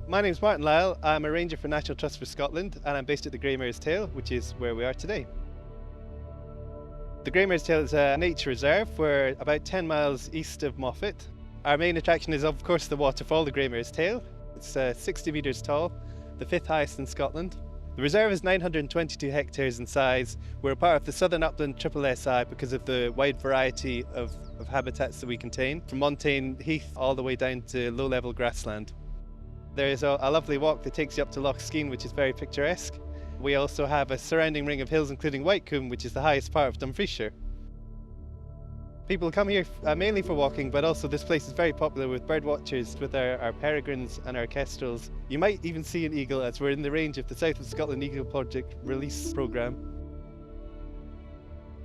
My name's Martin Lyle. I'm a ranger for National Trust for Scotland and I'm based at the Greymare's Tail, which is where we are today. The Greymare's Tail is a nature reserve. We're about 10 miles east of Moffat. Our main attraction is of course the waterfall, the Greymare's Tail. It's 60 metres tall, the 5th highest in Scotland. The reserve is 922 hectares in size. We're a part of the Southern Upland SSSI because of the wide variety of habitats that we contain, from montane heath all the way down to low-level grassland. There's a lovely walk that takes you up to Loch Skene, which is very picturesque. We also have a surrounding ring of hills including Whitecombe, which is the highest part of Dumfriesshire. People come here mainly for walking, but also this place is very popular with bird watchers, with our peregrines and our kestrels. You might even see an eagle as we're in the range of the South of Scotland Eagle Project release programme.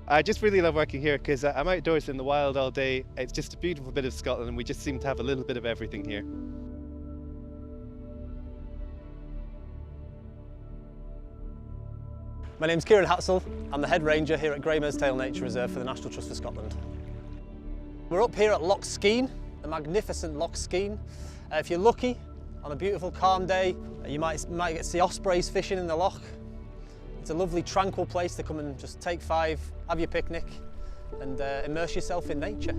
I just really love working here because I'm outdoors in the wild all day. It's just a beautiful bit of Scotland and we just seem to have a little bit of everything here. My name's Kieran Hatzel. I'm the head ranger here at Greymare's Tail Nature Reserve for the National Trust for Scotland. We're up here at Loch Skene, the magnificent Loch Skene. If you're lucky, on a beautiful calm day, you might get to see ospreys fishing in the loch. It's a lovely tranquil place to come and just take five, have your picnic and immerse yourself in nature.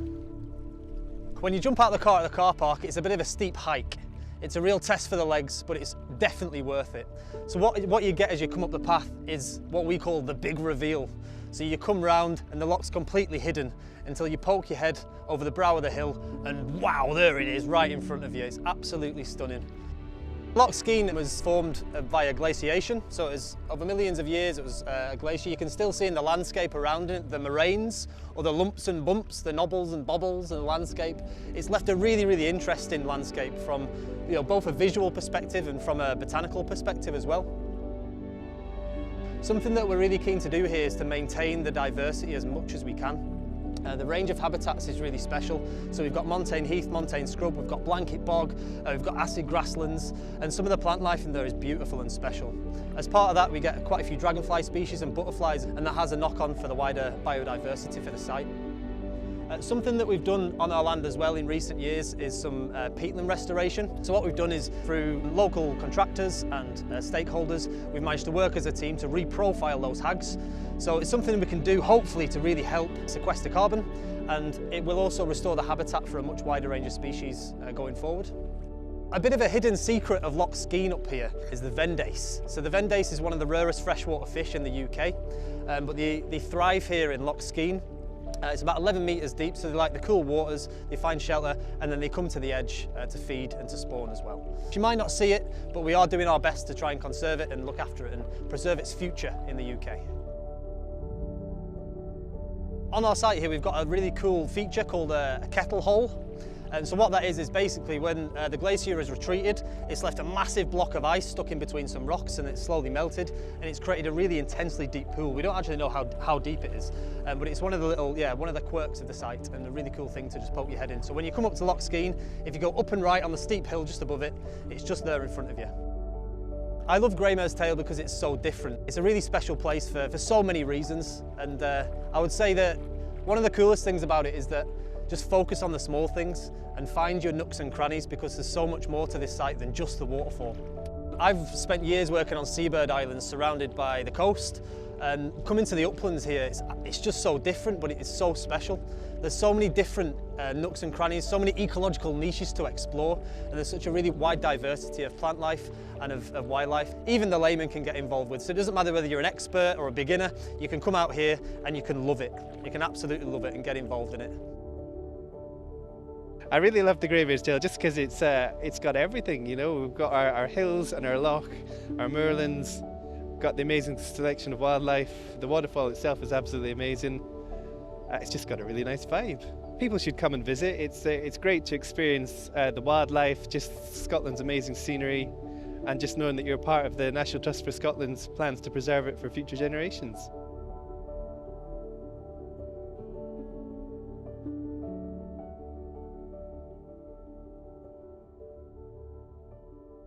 When you jump out of the car at the car park, it's a bit of a steep hike. It's a real test for the legs, but it's definitely worth it. So what you get as you come up the path is what we call the big reveal. So you come round and the loch's completely hidden until you poke your head over the brow of the hill and wow, there it is right in front of you. It's absolutely stunning. Loch Skene was formed via glaciation, so it was over millions of years. It was a glacier. You can still see in the landscape around it the moraines, or the lumps and bumps, the knobbles and bobbles in the landscape. It's left a really, really interesting landscape from both a visual perspective and from a botanical perspective as well. Something that we're really keen to do here is to maintain the diversity as much as we can. The range of habitats is really special. So we've got montane heath, montane scrub, we've got blanket bog, we've got acid grasslands, and some of the plant life in there is beautiful and special. As part of that, we get quite a few dragonfly species and butterflies, and that has a knock-on for the wider biodiversity for the site. Something that we've done on our land as well in recent years is some peatland restoration. So what we've done is through local contractors and stakeholders, we've managed to work as a team to reprofile those hags. So it's something we can do hopefully to really help sequester carbon, and it will also restore the habitat for a much wider range of species going forward. A bit of a hidden secret of Loch Skene up here is the vendace. So the vendace is one of the rarest freshwater fish in the UK, but they thrive here in Loch Skene. It's about 11 metres deep, so they like the cool waters, they find shelter, and then they come to the edge to feed and to spawn as well. You might not see it, but we are doing our best to try and conserve it and look after it and preserve its future in the UK. On our site here, we've got a really cool feature called a kettle hole. And so what that is basically when the glacier has retreated, it's left a massive block of ice stuck in between some rocks and it's slowly melted and it's created a really intensely deep pool. We don't actually know how deep it is, but it's one of the quirks of the site and a really cool thing to just poke your head in. So when you come up to Loch Skene, if you go up and right on the steep hill just above it, it's just there in front of you. I love Greymare's Tail because it's so different. It's a really special place for so many reasons, and I would say that one of the coolest things about it is that just focus on the small things and find your nooks and crannies because there's so much more to this site than just the waterfall. I've spent years working on seabird islands surrounded by the coast, and coming to the uplands here, it's just so different, but it's so special. There's so many different nooks and crannies, so many ecological niches to explore, and there's such a really wide diversity of plant life and of wildlife. Even the layman can get involved with, so it doesn't matter whether you're an expert or a beginner, you can come out here and you can love it. You can absolutely love it and get involved in it. I really love the Greymare's Tail just because it's got everything, We've got our hills and our loch, our moorlands, got the amazing selection of wildlife. The waterfall itself is absolutely amazing. It's just got a really nice vibe. People should come and visit. It's great to experience the wildlife, just Scotland's amazing scenery, and just knowing that you're part of the National Trust for Scotland's plans to preserve it for future generations.